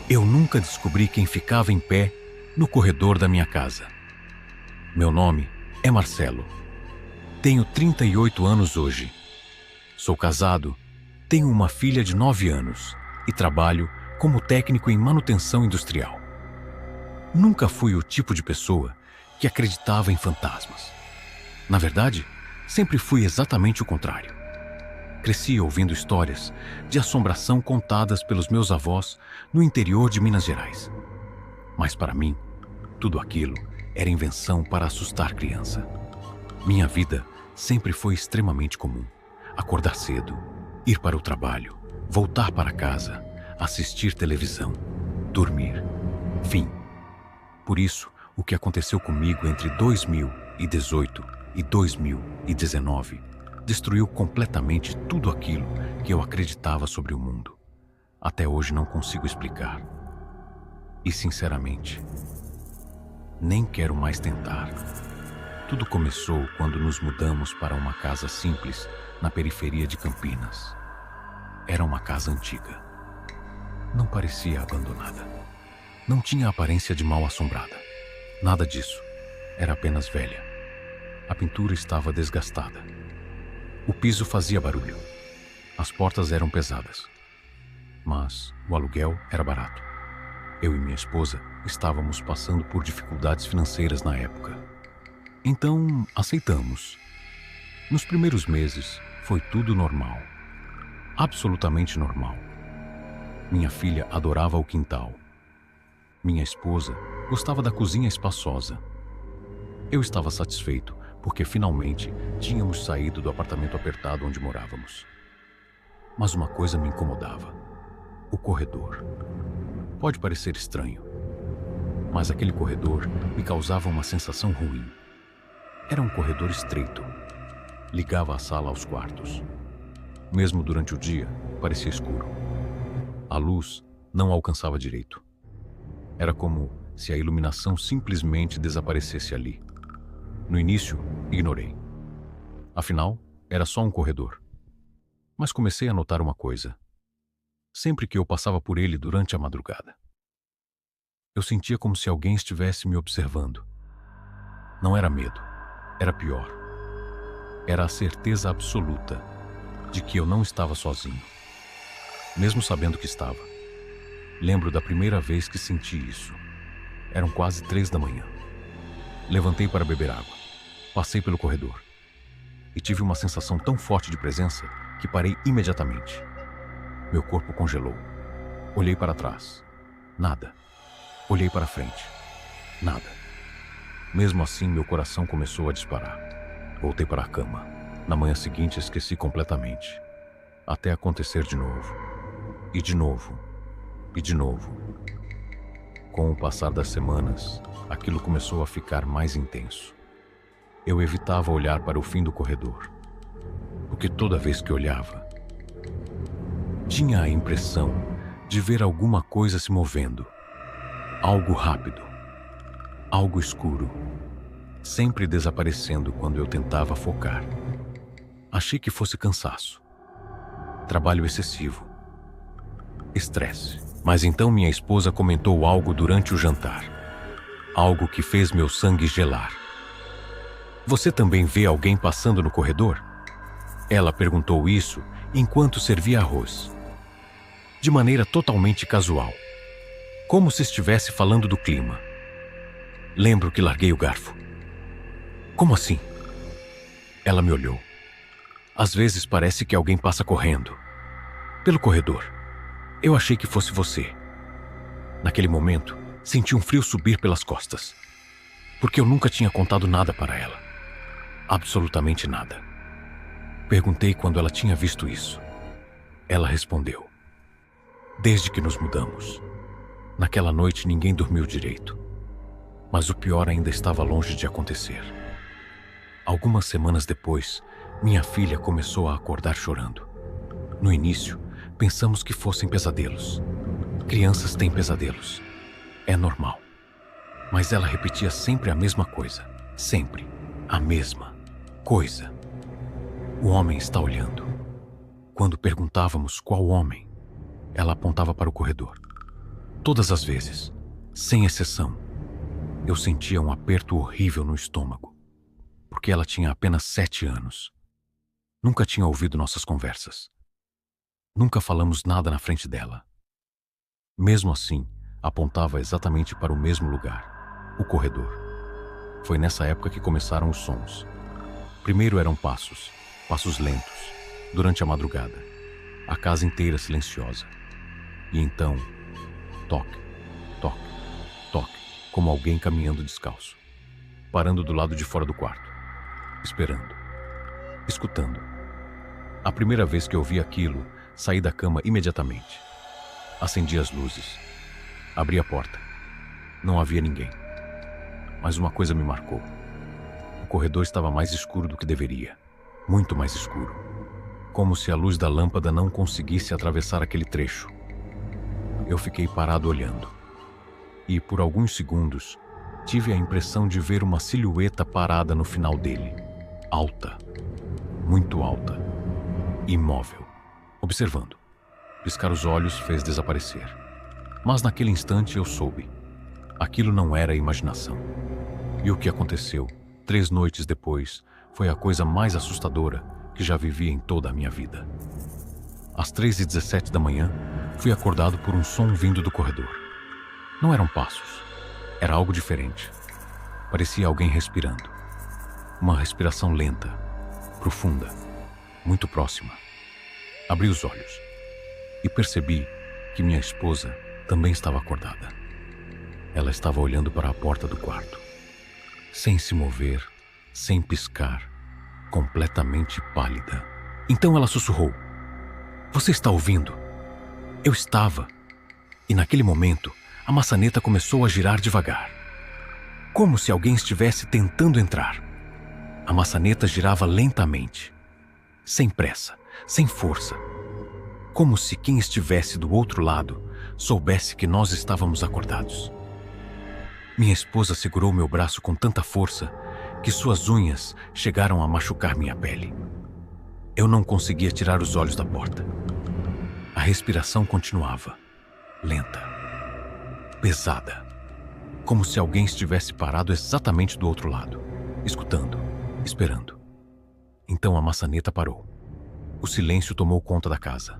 Eu nunca descobri quem ficava em pé no corredor da minha casa. Meu nome é Marcelo. Tenho 38 anos hoje. Sou casado, tenho uma filha de 9 anos e trabalho como técnico em manutenção industrial. Nunca fui o tipo de pessoa que acreditava em fantasmas. Na verdade, sempre fui exatamente o contrário. Cresci ouvindo histórias de assombração contadas pelos meus avós no interior de Minas Gerais. Mas para mim, tudo aquilo era invenção para assustar criança. Minha vida sempre foi extremamente comum. Acordar cedo, ir para o trabalho, voltar para casa, assistir televisão, dormir. Fim. Por isso, o que aconteceu comigo entre 2018 e 2019 destruiu completamente tudo aquilo que eu acreditava sobre o mundo. Até hoje não consigo explicar. E, sinceramente, nem quero mais tentar. Tudo começou quando nos mudamos para uma casa simples na periferia de Campinas. Era uma casa antiga. Não parecia abandonada. Não tinha aparência de mal-assombrada. Nada disso. Era apenas velha. A pintura estava desgastada. O piso fazia barulho. As portas eram pesadas. Mas o aluguel era barato. Eu e minha esposa estávamos passando por dificuldades financeiras na época. Então, aceitamos. Nos primeiros meses, foi tudo normal. Absolutamente normal. Minha filha adorava o quintal. Minha esposa gostava da cozinha espaçosa. Eu estava satisfeito porque finalmente tínhamos saído do apartamento apertado onde morávamos. Mas uma coisa me incomodava: o corredor. Pode parecer estranho, mas aquele corredor me causava uma sensação ruim. Era um corredor estreito. Ligava a sala aos quartos. Mesmo durante o dia, parecia escuro. A luz não alcançava direito. Era como se a iluminação simplesmente desaparecesse ali. No início, ignorei. Afinal, era só um corredor. Mas comecei a notar uma coisa. Sempre que eu passava por ele durante a madrugada, eu sentia como se alguém estivesse me observando. Não era medo, era pior. Era a certeza absoluta de que eu não estava sozinho, mesmo sabendo que estava. Lembro da primeira vez que senti isso. Eram quase 3 da manhã. Levantei para beber água. Passei pelo corredor e tive uma sensação tão forte de presença que parei imediatamente. Meu corpo congelou. Olhei para trás. Nada. Olhei para frente. Nada. Mesmo assim, meu coração começou a disparar. Voltei para a cama. Na manhã seguinte, esqueci completamente. Até acontecer de novo. E de novo. E de novo. Com o passar das semanas, aquilo começou a ficar mais intenso. Eu evitava olhar para o fim do corredor, porque toda vez que olhava, tinha a impressão de ver alguma coisa se movendo. Algo rápido, algo escuro, sempre desaparecendo quando eu tentava focar. Achei que fosse cansaço, trabalho excessivo, estresse. Mas então minha esposa comentou algo durante o jantar. Algo que fez meu sangue gelar. Você também vê alguém passando no corredor? Ela perguntou isso enquanto servia arroz. De maneira totalmente casual. Como se estivesse falando do clima. Lembro que larguei o garfo. Como assim? Ela me olhou. Às vezes parece que alguém passa correndo pelo corredor. Eu achei que fosse você. Naquele momento, senti um frio subir pelas costas. Porque eu nunca tinha contado nada para ela. Absolutamente nada. Perguntei quando ela tinha visto isso. Ela respondeu: desde que nos mudamos. Naquela noite ninguém dormiu direito. Mas o pior ainda estava longe de acontecer. Algumas semanas depois, minha filha começou a acordar chorando. No início, pensamos que fossem pesadelos. Crianças têm pesadelos. É normal. Mas ela repetia sempre a mesma coisa. Sempre a mesma coisa. O homem está olhando. Quando perguntávamos qual homem, ela apontava para o corredor. Todas as vezes, sem exceção, eu sentia um aperto horrível no estômago, porque ela tinha apenas 7 anos. Nunca tinha ouvido nossas conversas. Nunca falamos nada na frente dela. Mesmo assim, apontava exatamente para o mesmo lugar, o corredor. Foi nessa época que começaram os sons. Primeiro eram passos lentos, durante a madrugada, a casa inteira silenciosa. E então, toque, toque, toque, como alguém caminhando descalço, parando do lado de fora do quarto, esperando, escutando. A primeira vez que eu vi aquilo, saí da cama imediatamente. Acendi as luzes, abri a porta. Não havia ninguém. Mas uma coisa me marcou. O corredor estava mais escuro do que deveria, muito mais escuro, como se a luz da lâmpada não conseguisse atravessar aquele trecho. Eu fiquei parado olhando. E, por alguns segundos, tive a impressão de ver uma silhueta parada no final dele. Alta. Muito alta. Imóvel. Observando. Piscar os olhos fez desaparecer. Mas naquele instante eu soube. Aquilo não era imaginação. E o que aconteceu, 3 noites depois, foi a coisa mais assustadora que já vivi em toda a minha vida. Às 3h17 da manhã, fui acordado por um som vindo do corredor. Não eram passos. Era algo diferente. Parecia alguém respirando. Uma respiração lenta, profunda, muito próxima. Abri os olhos e percebi que minha esposa também estava acordada. Ela estava olhando para a porta do quarto, sem se mover, sem piscar, completamente pálida. Então ela sussurrou: "Você está ouvindo?" Eu estava. E naquele momento, a maçaneta começou a girar devagar, como se alguém estivesse tentando entrar. A maçaneta girava lentamente, sem pressa, sem força, como se quem estivesse do outro lado soubesse que nós estávamos acordados. Minha esposa segurou meu braço com tanta força que suas unhas chegaram a machucar minha pele. Eu não conseguia tirar os olhos da porta. A respiração continuava, lenta, pesada, como se alguém estivesse parado exatamente do outro lado, escutando, esperando. Então a maçaneta parou. O silêncio tomou conta da casa,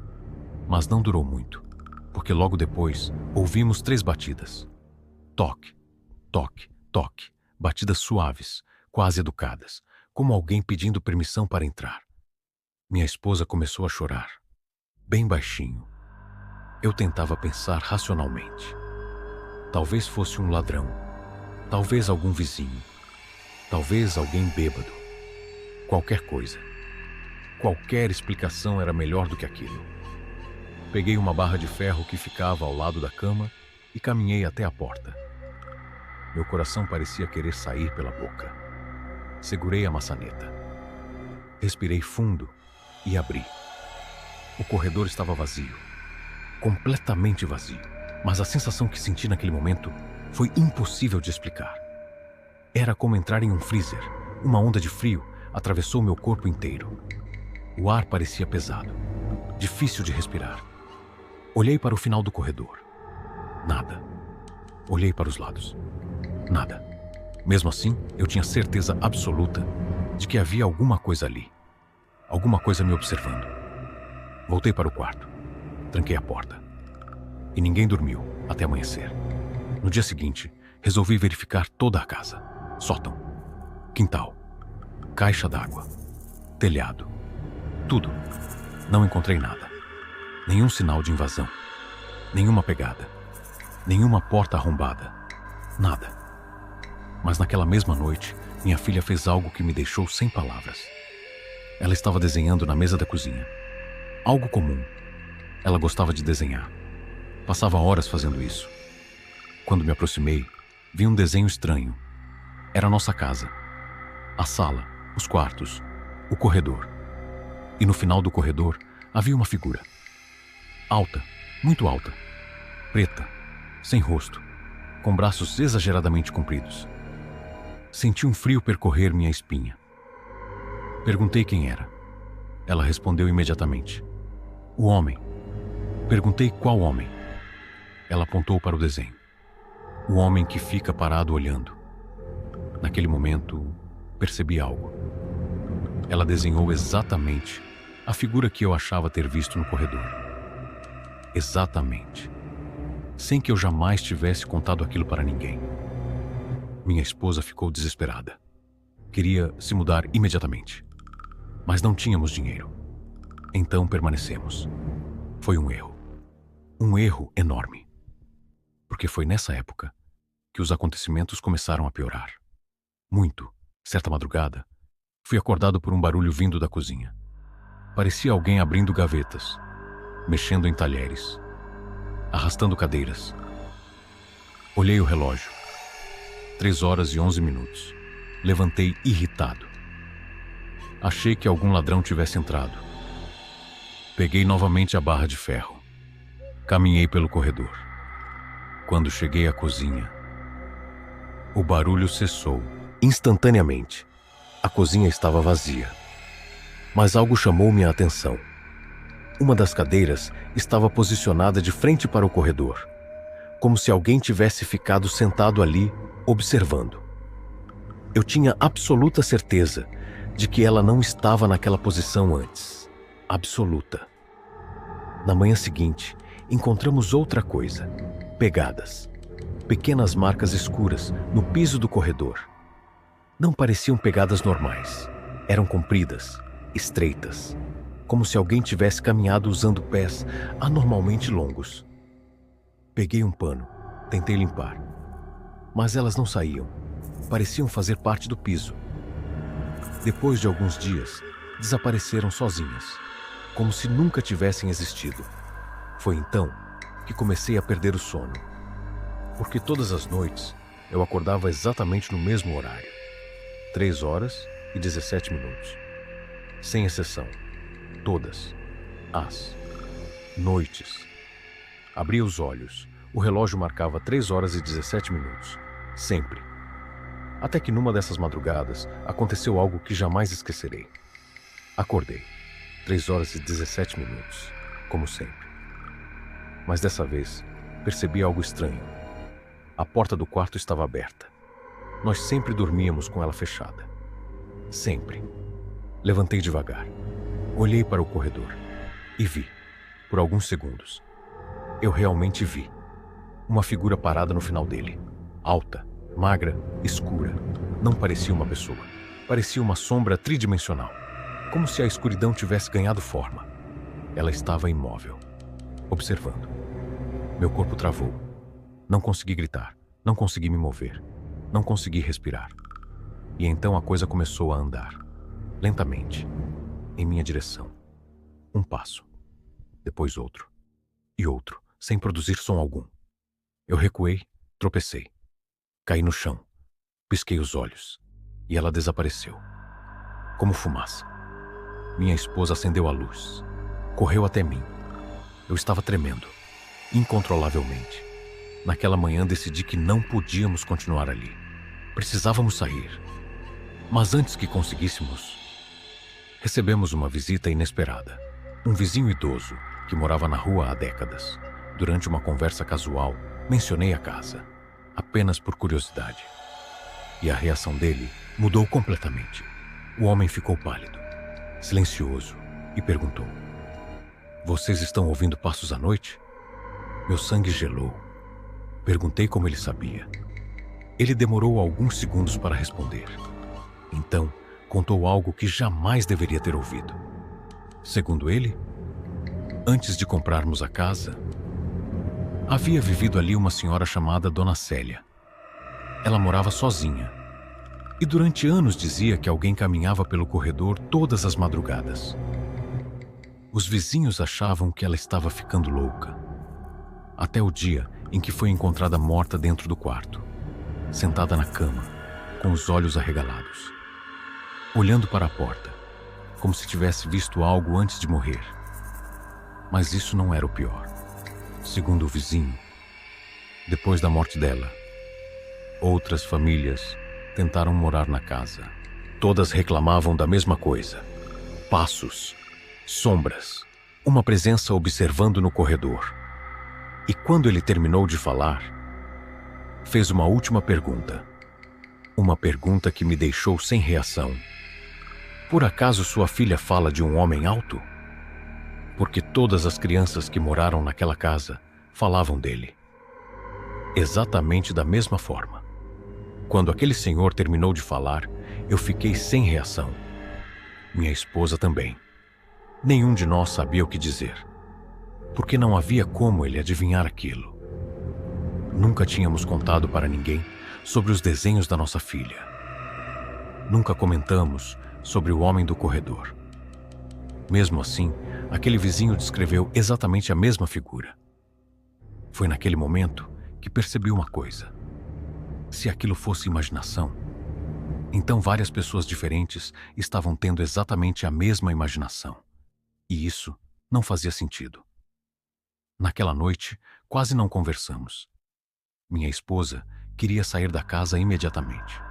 mas não durou muito, porque logo depois ouvimos 3 batidas. Toque, toque, toque, batidas suaves, quase educadas, como alguém pedindo permissão para entrar. Minha esposa começou a chorar, bem baixinho. Eu tentava pensar racionalmente. Talvez fosse um ladrão, talvez algum vizinho, talvez alguém bêbado. Qualquer coisa. Qualquer explicação era melhor do que aquilo. Peguei uma barra de ferro que ficava ao lado da cama e caminhei até a porta. Meu coração parecia querer sair pela boca. Segurei a maçaneta. Respirei fundo e abri. O corredor estava vazio. Completamente vazio. Mas a sensação que senti naquele momento foi impossível de explicar. Era como entrar em um freezer. Uma onda de frio atravessou meu corpo inteiro. O ar parecia pesado, difícil de respirar. Olhei para o final do corredor. Nada. Olhei para os lados. Nada. Mesmo assim, eu tinha certeza absoluta de que havia alguma coisa ali. Alguma coisa me observando. Voltei para o quarto. Tranquei a porta. E ninguém dormiu até amanhecer. No dia seguinte, resolvi verificar toda a casa. Sótão, quintal, caixa d'água, telhado. Tudo. Não encontrei nada. Nenhum sinal de invasão. Nenhuma pegada. Nenhuma porta arrombada. Nada. Mas naquela mesma noite, minha filha fez algo que me deixou sem palavras. Ela estava desenhando na mesa da cozinha. Algo comum. Ela gostava de desenhar. Passava horas fazendo isso. Quando me aproximei, vi um desenho estranho. Era a nossa casa. A sala, os quartos, o corredor. E no final do corredor havia uma figura. Alta, muito alta. Preta, sem rosto, com braços exageradamente compridos. Senti um frio percorrer minha espinha. Perguntei quem era. Ela respondeu imediatamente: "O homem." Perguntei qual homem. Ela apontou para o desenho. O homem que fica parado olhando. Naquele momento, percebi algo. Ela desenhou exatamente a figura que eu achava ter visto no corredor. Exatamente. Sem que eu jamais tivesse contado aquilo para ninguém. Minha esposa ficou desesperada. Queria se mudar imediatamente. Mas não tínhamos dinheiro. Então permanecemos. Foi um erro. Um erro enorme. Porque foi nessa época que os acontecimentos começaram a piorar. Muito. Certa madrugada, fui acordado por um barulho vindo da cozinha. Parecia alguém abrindo gavetas, mexendo em talheres, arrastando cadeiras. Olhei o relógio. 3h11. Levantei irritado. Achei que algum ladrão tivesse entrado. Peguei novamente a barra de ferro. Caminhei pelo corredor. Quando cheguei à cozinha, o barulho cessou instantaneamente. A cozinha estava vazia. Mas algo chamou minha atenção. Uma das cadeiras estava posicionada de frente para o corredor, como se alguém tivesse ficado sentado ali, observando. Eu tinha absoluta certeza de que ela não estava naquela posição antes. Absoluta. Na manhã seguinte, encontramos outra coisa. Pegadas. Pequenas marcas escuras no piso do corredor. Não pareciam pegadas normais. Eram compridas, estreitas, como se alguém tivesse caminhado usando pés anormalmente longos. Peguei um pano, tentei limpar, mas elas não saíam. Pareciam fazer parte do piso. Depois de alguns dias, desapareceram sozinhas, como se nunca tivessem existido. Foi então que comecei a perder o sono, porque todas as noites eu acordava exatamente no mesmo horário, 3h17, sem exceção, todas as noites. Abria os olhos, o relógio marcava 3h17, sempre. Até que numa dessas madrugadas aconteceu algo que jamais esquecerei. Acordei, 3h17, como sempre. Mas dessa vez, percebi algo estranho. A porta do quarto estava aberta. Nós sempre dormíamos com ela fechada. Sempre. Levantei devagar. Olhei para o corredor e vi, por alguns segundos, eu realmente vi uma figura parada no final dele. Alta, magra, escura. Não parecia uma pessoa. Parecia uma sombra tridimensional. Como se a escuridão tivesse ganhado forma. Ela estava imóvel, observando. Meu corpo travou. Não consegui gritar. Não consegui me mover. Não consegui respirar. E então a coisa começou a andar. Lentamente. Em minha direção. Um passo. Depois outro. E outro, sem produzir som algum. Eu recuei, tropecei. Caí no chão. Pisquei os olhos. E ela desapareceu. Como fumaça. Minha esposa acendeu a luz. Correu até mim. Eu estava tremendo. Incontrolavelmente. Naquela manhã decidi que não podíamos continuar ali. Precisávamos sair. Mas antes que conseguíssemos, recebemos uma visita inesperada. Um vizinho idoso que morava na rua há décadas. Durante uma conversa casual, mencionei a casa, apenas por curiosidade. E a reação dele mudou completamente. O homem ficou pálido, silencioso, e perguntou: "Vocês estão ouvindo passos à noite?" Meu sangue gelou. Perguntei como ele sabia. Ele demorou alguns segundos para responder. Então, contou algo que jamais deveria ter ouvido. Segundo ele, antes de comprarmos a casa, havia vivido ali uma senhora chamada Dona Célia. Ela morava sozinha. E durante anos dizia que alguém caminhava pelo corredor todas as madrugadas. Os vizinhos achavam que ela estava ficando louca. Até o dia em que foi encontrada morta dentro do quarto, sentada na cama, com os olhos arregalados, olhando para a porta, como se tivesse visto algo antes de morrer. Mas isso não era o pior. Segundo o vizinho, depois da morte dela, outras famílias tentaram morar na casa. Todas reclamavam da mesma coisa. Passos, sombras, uma presença observando no corredor. E quando ele terminou de falar, fez uma última pergunta. Uma pergunta que me deixou sem reação. Por acaso sua filha fala de um homem alto? Porque todas as crianças que moraram naquela casa falavam dele. Exatamente da mesma forma. Quando aquele senhor terminou de falar, eu fiquei sem reação. Minha esposa também. Nenhum de nós sabia o que dizer, porque não havia como ele adivinhar aquilo. Nunca tínhamos contado para ninguém sobre os desenhos da nossa filha. Nunca comentamos sobre o homem do corredor. Mesmo assim, aquele vizinho descreveu exatamente a mesma figura. Foi naquele momento que percebi uma coisa. Se aquilo fosse imaginação, então várias pessoas diferentes estavam tendo exatamente a mesma imaginação. E isso não fazia sentido. Naquela noite, quase não conversamos. Minha esposa queria sair da casa imediatamente.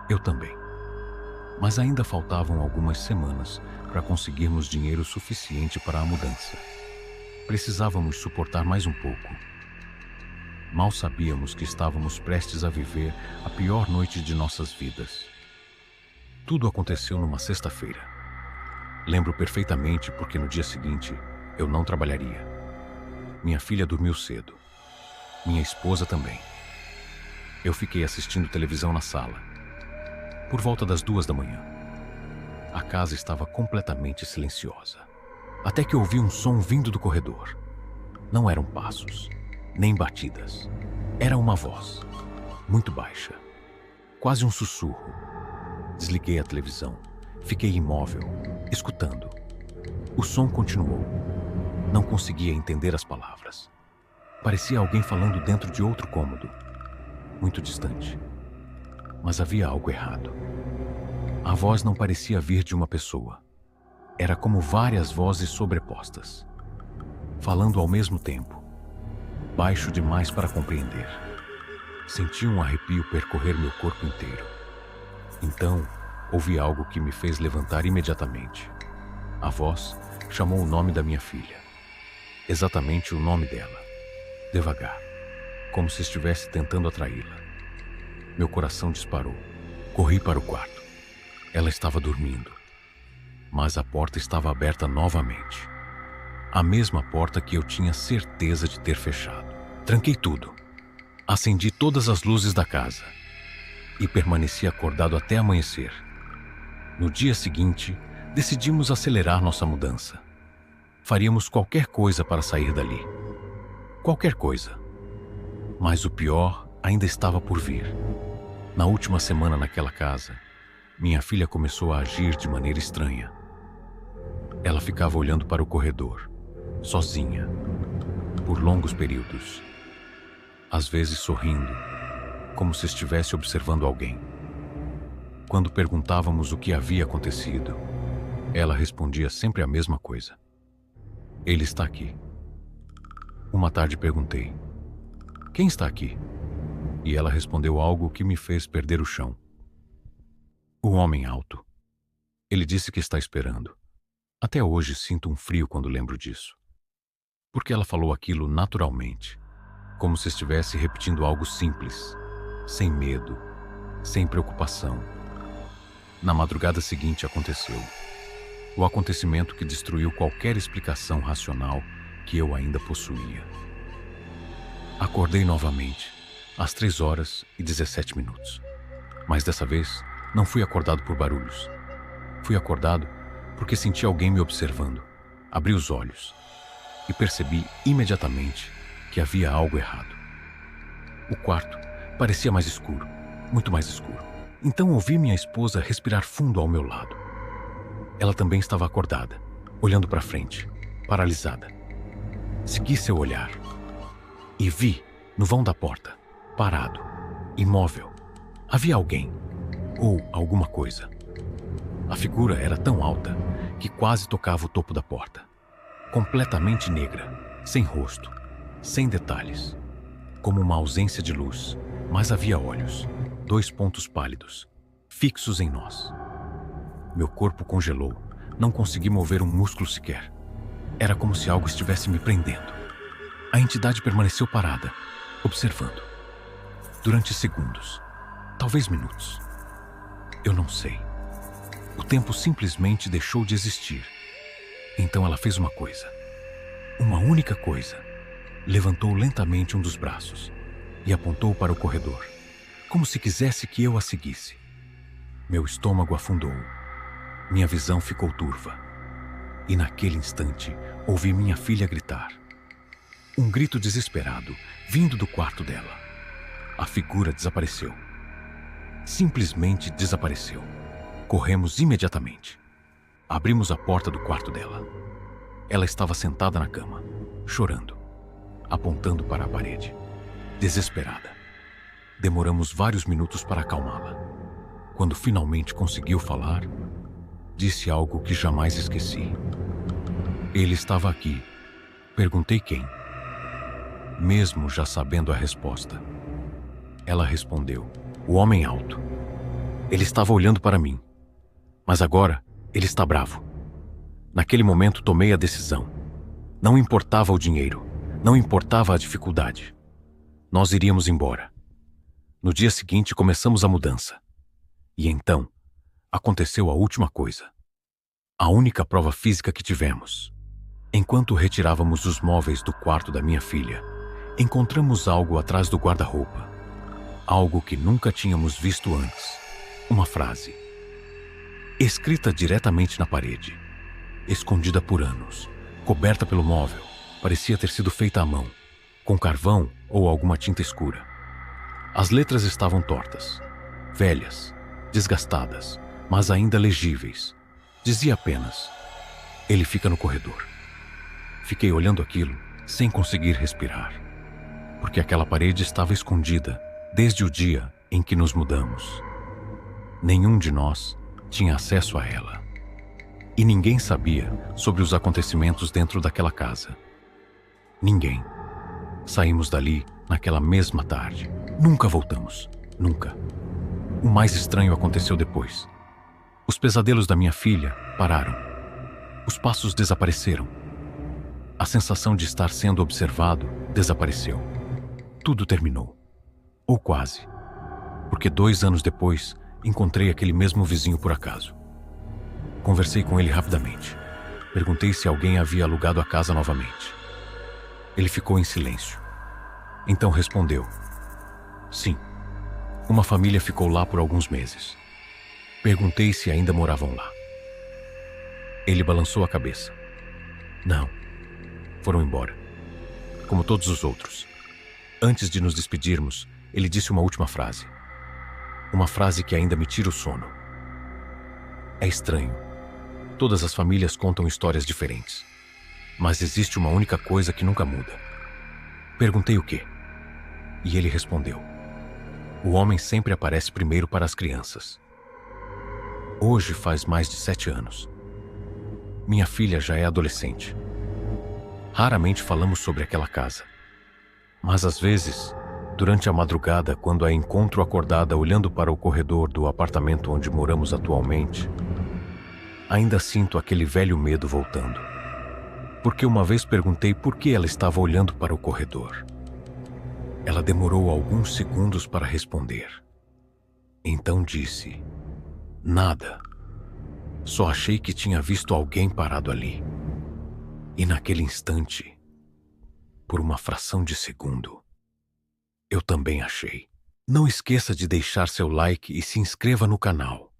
Eu também. Mas ainda faltavam algumas semanas para conseguirmos dinheiro suficiente para a mudança. Precisávamos suportar mais um pouco. Mal sabíamos que estávamos prestes a viver a pior noite de nossas vidas. Tudo aconteceu numa sexta-feira. Lembro perfeitamente porque no dia seguinte eu não trabalharia. Minha filha dormiu cedo. Minha esposa também. Eu fiquei assistindo televisão na sala. Por volta das 2 da manhã. A casa estava completamente silenciosa. Até que ouvi um som vindo do corredor. Não eram passos, nem batidas. Era uma voz, muito baixa. Quase um sussurro. Desliguei a televisão. Fiquei imóvel, escutando. O som continuou. Não conseguia entender as palavras. Parecia alguém falando dentro de outro cômodo, muito distante. Mas havia algo errado. A voz não parecia vir de uma pessoa. Era como várias vozes sobrepostas, falando ao mesmo tempo, baixo demais para compreender. Senti um arrepio percorrer meu corpo inteiro. Então, ouvi algo que me fez levantar imediatamente. A voz chamou o nome da minha filha. Exatamente o nome dela. Devagar, como se estivesse tentando atraí-la. Meu coração disparou. Corri para o quarto. Ela estava dormindo. Mas a porta estava aberta novamente. A mesma porta que eu tinha certeza de ter fechado. Tranquei tudo. Acendi todas as luzes da casa. E permaneci acordado até amanhecer. No dia seguinte, decidimos acelerar nossa mudança. Faríamos qualquer coisa para sair dali. Qualquer coisa. Mas o pior ainda estava por vir. Na última semana naquela casa, minha filha começou a agir de maneira estranha. Ela ficava olhando para o corredor, sozinha, por longos períodos. Às vezes sorrindo, como se estivesse observando alguém. Quando perguntávamos o que havia acontecido, ela respondia sempre a mesma coisa. Ele está aqui. Uma tarde perguntei, quem está aqui? E ela respondeu algo que me fez perder o chão. O homem alto. Ele disse que está esperando. Até hoje sinto um frio quando lembro disso. Porque ela falou aquilo naturalmente, como se estivesse repetindo algo simples, sem medo, sem preocupação. Na madrugada seguinte aconteceu. O acontecimento que destruiu qualquer explicação racional que eu ainda possuía. Acordei novamente, às 3h17. Mas dessa vez, não fui acordado por barulhos. Fui acordado porque senti alguém me observando. Abri os olhos e percebi imediatamente que havia algo errado. O quarto parecia mais escuro, muito mais escuro. Então ouvi minha esposa respirar fundo ao meu lado. Ela também estava acordada, olhando para frente, paralisada. Segui seu olhar e vi, no vão da porta, parado, imóvel. Havia alguém, ou alguma coisa. A figura era tão alta que quase tocava o topo da porta. Completamente negra, sem rosto, sem detalhes. Como uma ausência de luz, mas havia olhos, 2 pontos pálidos, fixos em nós. Meu corpo congelou, não consegui mover um músculo sequer. Era como se algo estivesse me prendendo. A entidade permaneceu parada, observando. Durante segundos, talvez minutos. Eu não sei. O tempo simplesmente deixou de existir. Então ela fez uma coisa. Uma única coisa. Levantou lentamente um dos braços e apontou para o corredor, como se quisesse que eu a seguisse. Meu estômago afundou. Minha visão ficou turva. E naquele instante, ouvi minha filha gritar. Um grito desesperado, vindo do quarto dela. A figura desapareceu. Simplesmente desapareceu. Corremos imediatamente. Abrimos a porta do quarto dela. Ela estava sentada na cama, chorando, apontando para a parede, desesperada. Demoramos vários minutos para acalmá-la. Quando finalmente conseguiu falar, disse algo que jamais esqueci. Ele estava aqui. Perguntei quem. Mesmo já sabendo a resposta. Ela respondeu: o homem alto. Ele estava olhando para mim. Mas agora, ele está bravo. Naquele momento tomei a decisão. Não importava o dinheiro. Não importava a dificuldade. Nós iríamos embora. No dia seguinte começamos a mudança. E então, aconteceu a última coisa. A única prova física que tivemos. Enquanto retirávamos os móveis do quarto da minha filha, encontramos algo atrás do guarda-roupa. Algo que nunca tínhamos visto antes. Uma frase. Escrita diretamente na parede. Escondida por anos. Coberta pelo móvel. Parecia ter sido feita à mão. Com carvão ou alguma tinta escura. As letras estavam tortas. Velhas. Desgastadas. Mas ainda legíveis. Dizia apenas: ele fica no corredor. Fiquei olhando aquilo, sem conseguir respirar. Porque aquela parede estava escondida desde o dia em que nos mudamos. Nenhum de nós tinha acesso a ela. E ninguém sabia sobre os acontecimentos dentro daquela casa. Ninguém. Saímos dali naquela mesma tarde. Nunca voltamos. Nunca. O mais estranho aconteceu depois. Os pesadelos da minha filha pararam. Os passos desapareceram. A sensação de estar sendo observado desapareceu. Tudo terminou. Ou quase. Porque 2 anos depois, encontrei aquele mesmo vizinho por acaso. Conversei com ele rapidamente. Perguntei se alguém havia alugado a casa novamente. Ele ficou em silêncio. Então respondeu: sim. Uma família ficou lá por alguns meses. Perguntei se ainda moravam lá. Ele balançou a cabeça. Não. Foram embora. Como todos os outros. Antes de nos despedirmos, ele disse uma última frase. Uma frase que ainda me tira o sono. É estranho. Todas as famílias contam histórias diferentes. Mas existe uma única coisa que nunca muda. Perguntei o quê? E ele respondeu: o homem sempre aparece primeiro para as crianças. Hoje faz mais de 7 anos. Minha filha já é adolescente. Raramente falamos sobre aquela casa. Mas às vezes, durante a madrugada, quando a encontro acordada olhando para o corredor do apartamento onde moramos atualmente, ainda sinto aquele velho medo voltando. Porque uma vez perguntei por que ela estava olhando para o corredor. Ela demorou alguns segundos para responder. Então disse: nada. Só achei que tinha visto alguém parado ali. E naquele instante, por uma fração de segundo, eu também achei. Não esqueça de deixar seu like e se inscreva no canal.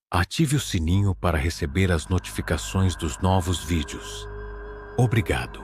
Ative o sininho para receber as notificações dos novos vídeos. Obrigado.